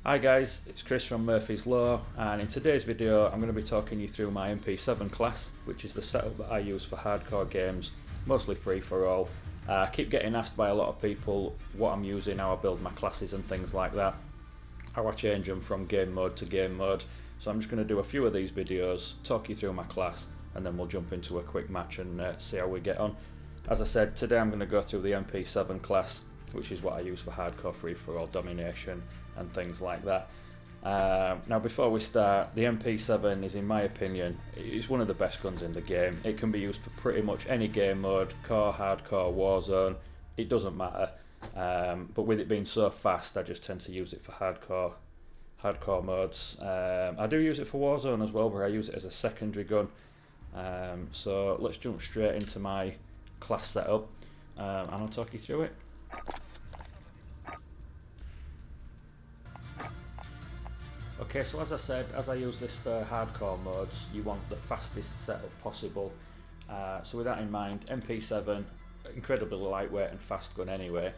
Hi guys, it's Chris from Murphy's Law, and in today's video I'm going to be talking you through my MP7 class, which is the setup that I use for hardcore games, mostly free for all. I keep getting asked by a lot of people what I'm using, how I build my classes and things like that, how I change them from game mode to game mode. So I'm just going to do a few of these videos, talk you through my class, and then we'll jump into a quick match and see how we get on. As I said, today I'm going to go through the MP7 class, which is what I use for hardcore free for all domination and things like that. Now before we start, the MP7 is, in my opinion, it's one of the best guns in the game. It can be used for pretty much any game mode, core, hardcore, Warzone, it doesn't matter. But with it being so fast, I just tend to use it for hardcore modes. I do use it for Warzone as well, where I use it as a secondary gun. So let's jump straight into my class setup, and I'll talk you through it. Okay, so as I said, as I use this for hardcore modes, you want the fastest setup possible. So with that in mind, MP7, incredibly lightweight and fast gun anyway,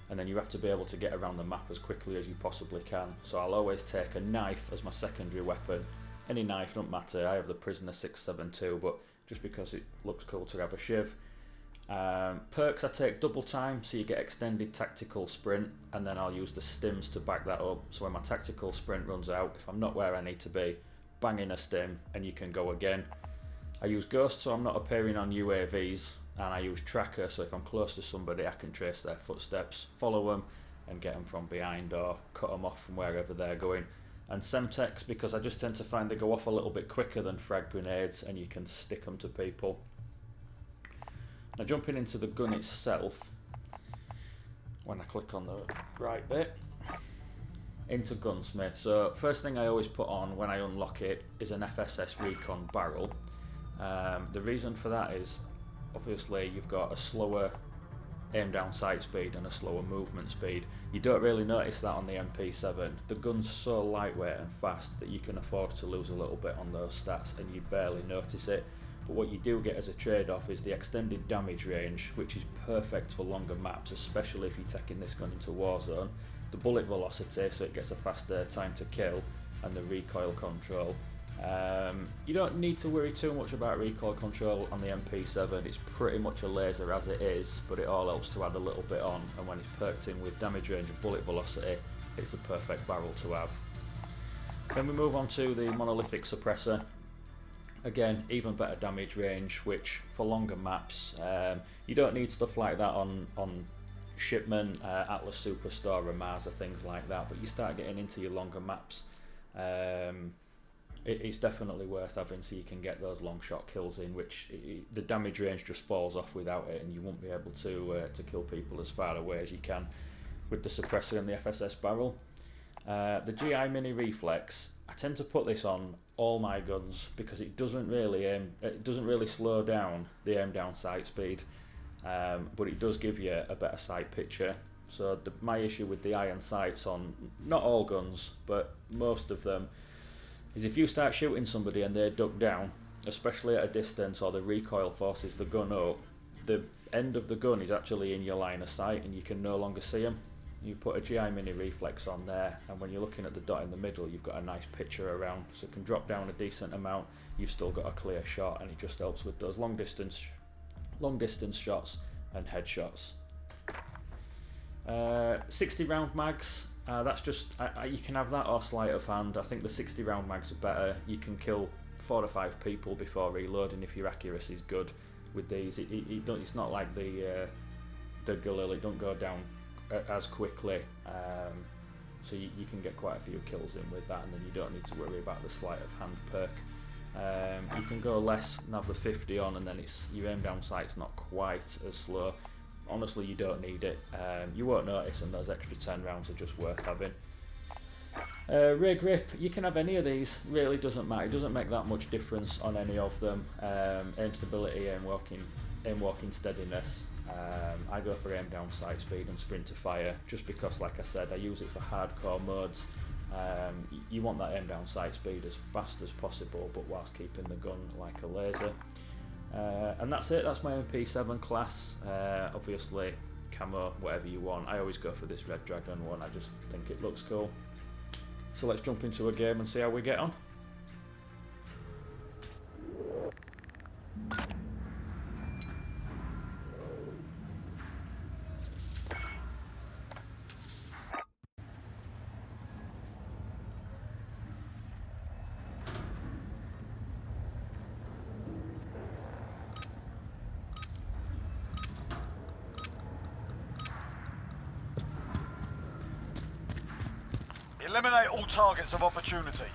and then you have to be able to get around the map as quickly as you possibly can. So I'll always take a knife as my secondary weapon. Any knife, don't matter. I have the Prisoner 672, but just because it looks cool to have a shiv. Perks, I take double time, so you get extended tactical sprint, and then I'll use the stims to back that up. So when my tactical sprint runs out, if I'm not where I need to be, bang in a stim and you can go again. I use ghost, so I'm not appearing on UAVs, and I use tracker, so if I'm close to somebody I can trace their footsteps, follow them and get them from behind or cut them off from wherever they're going. And Semtex, because I just tend to find they go off a little bit quicker than frag grenades and you can stick them to people. Now jumping into the gun itself, when I click on the right bit, into Gunsmith. So first thing I always put on when I unlock it is an FSS Recon barrel. The reason for that is, obviously you've got a slower aim down sight speed and a slower movement speed. You don't really notice that on the MP7. The gun's so lightweight and fast that you can afford to lose a little bit on those stats and you barely notice it. But what you do get as a trade-off is the extended damage range, which is perfect for longer maps, especially if you're taking this gun into Warzone. The bullet velocity, so it gets a faster time to kill, and the recoil control. You don't need to worry too much about recoil control on the MP7. It's pretty much a laser as it is, but it all helps to add a little bit on, and when it's perked in with damage range and bullet velocity, it's the perfect barrel to have. Then we move on to the monolithic suppressor. Again, even better damage range, which for longer maps, you don't need stuff like that on Shipment, Atlas Superstore, Ramaz, things like that, but you start getting into your longer maps, it's definitely worth having, so you can get those long shot kills in, which the damage range just falls off without it, and you won't be able to kill people as far away as you can with the suppressor and the FSS barrel. The GI Mini Reflex, I tend to put this on all my guns because it doesn't really slow down the aim down sight speed, but it does give you a better sight picture. So my issue with the iron sights on not all guns but most of them is if you start shooting somebody and they duck down, especially at a distance, or the recoil forces the gun up, the end of the gun is actually in your line of sight and you can no longer see them. You put a GI Mini Reflex on there, and when you're looking at the dot in the middle, you've got a nice picture around, so it can drop down a decent amount. You've still got a clear shot, and it just helps with those long distance shots and headshots. 60 round mags. That's just you can have that or sleight of hand. I think the 60 round mags are better. You can kill 4 or 5 people before reloading if your accuracy is good. With these, it's not like the Galil. It don't go down as quickly, so you can get quite a few kills in with that, and then you don't need to worry about the sleight of hand perk. You can go less and have the 50 on, and then your aim down sight's not quite as slow. Honestly, you don't need it. You won't notice, and those extra 10 rounds are just worth having. Rear grip, you can have any of these, really doesn't matter. It doesn't make that much difference on any of them. Aim stability, aim walking steadiness. I go for aim down sight speed and sprint to fire, just because, like I said, I use it for hardcore modes. You want that aim down sight speed as fast as possible, but whilst keeping the gun like a laser. And that's it, that's my MP7 class. Obviously camo, whatever you want. I always go for this Red Dragon one, I just think it looks cool. So let's jump into a game and see how we get on. Eliminate all targets of opportunity.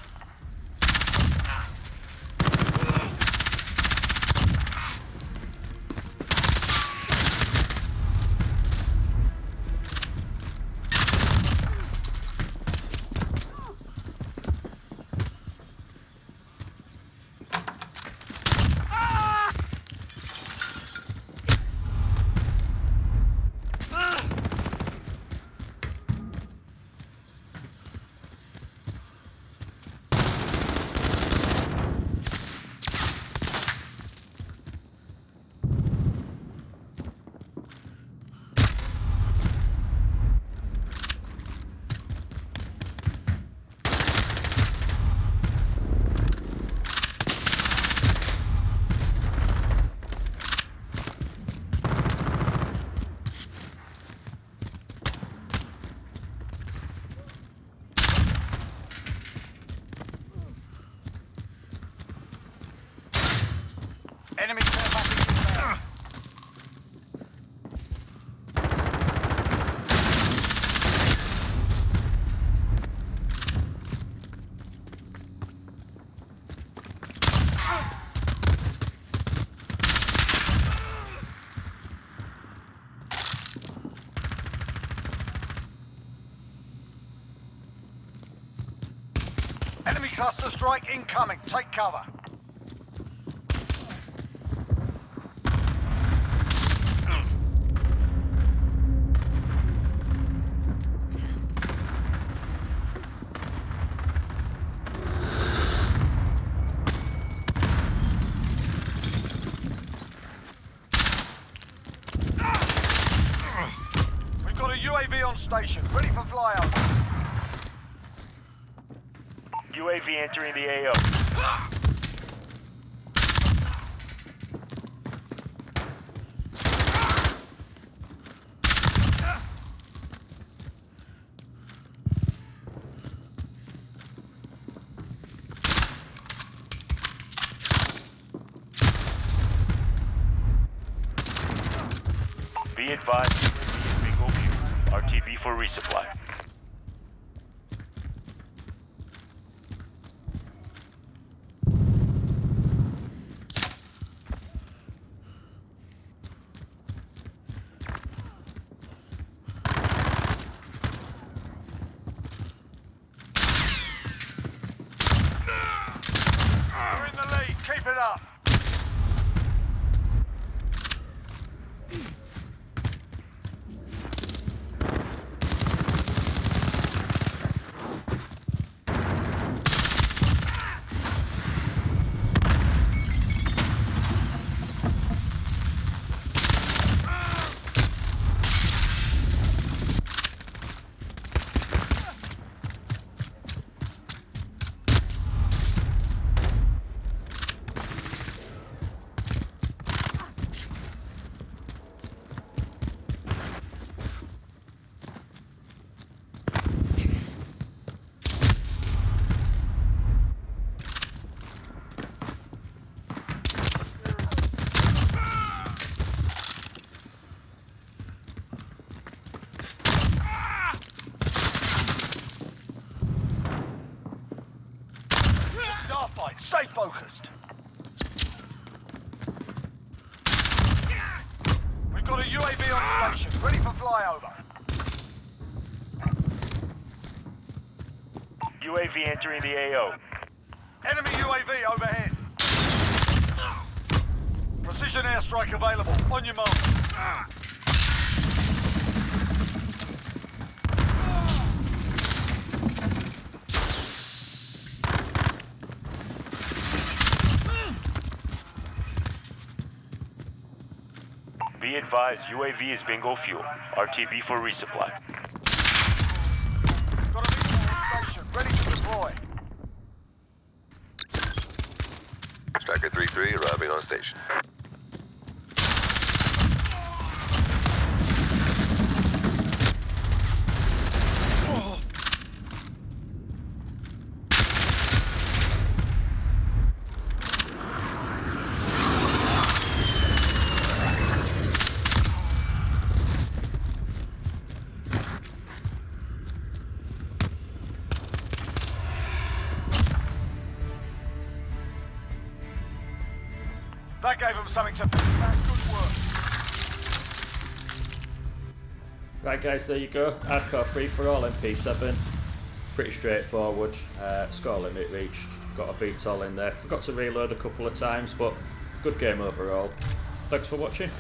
Enemy care package inbound. Enemy cluster strike incoming. Take cover. UAV on station, ready for flyover. UAV entering the AO. Be advised, bingo view. RTB for resupply. You're in the lead, keep it up. Starfight, stay focused. We've got a UAV on station, ready for flyover. UAV entering the AO. Enemy UAV overhead. Precision airstrike available, on your mark. Be advised, UAV is bingo fuel. RTB for resupply. Got a missile on station, ready to Striker 3-3 arriving on station. That gave them something to think about. Good work. Right guys, there you go. Hardcore free-for-all MP7. Pretty straightforward. Score limit reached. Got a VTOL in there. Forgot to reload a couple of times, but good game overall. Thanks for watching.